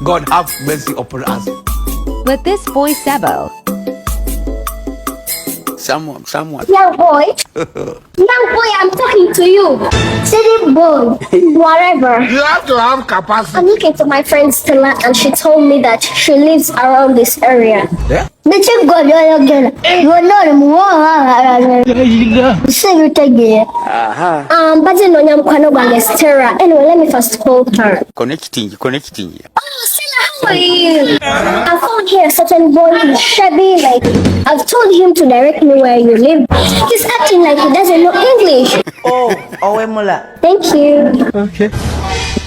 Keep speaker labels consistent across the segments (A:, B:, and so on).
A: God have mercy upon us.
B: With this boy Sebbo.
A: Someone.
C: Young boy. Young boy, I'm talking to you. City boy. Whatever.
D: You have to have capacity.
C: I'm looking to my friend Stella and she told me that she lives around this area.
A: Yeah?
C: Did you go there again? You're not but you know I'm Stella. Anyway, let me first call her.
A: Connecting.
C: Oh, Stella, how are you? I found here a certain boy who's shabby. Like, I've told him to direct me where you live. He's acting like he doesn't know English.
E: Oh, Mula.
C: Thank you.
A: Okay.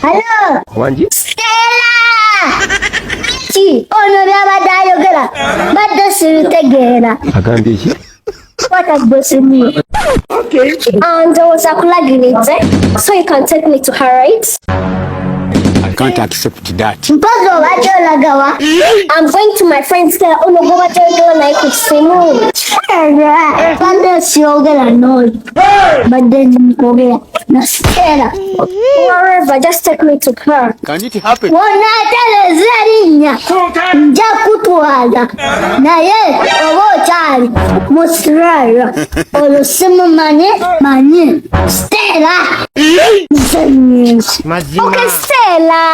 C: Hello.
A: Wanji?
C: Stella! Oh no, but that's it. What a bossy.
A: Okay.
C: And there was a plug so you can take me to her, right?
A: I can't accept that.
C: I'm going to my friend's girl. Oh no, go back to like with Simon. But then wherever, just take me to her.
A: Can it happen?
C: Stella. Okay, Stella.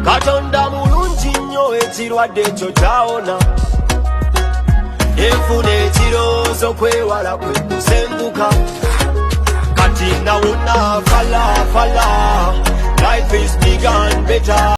F: Katonda mulungi nnyo ekirwadde ekyo kyawona enfuna ekirowoozo kwewala kwe kusembuka kati nawona fala life is bigger and better.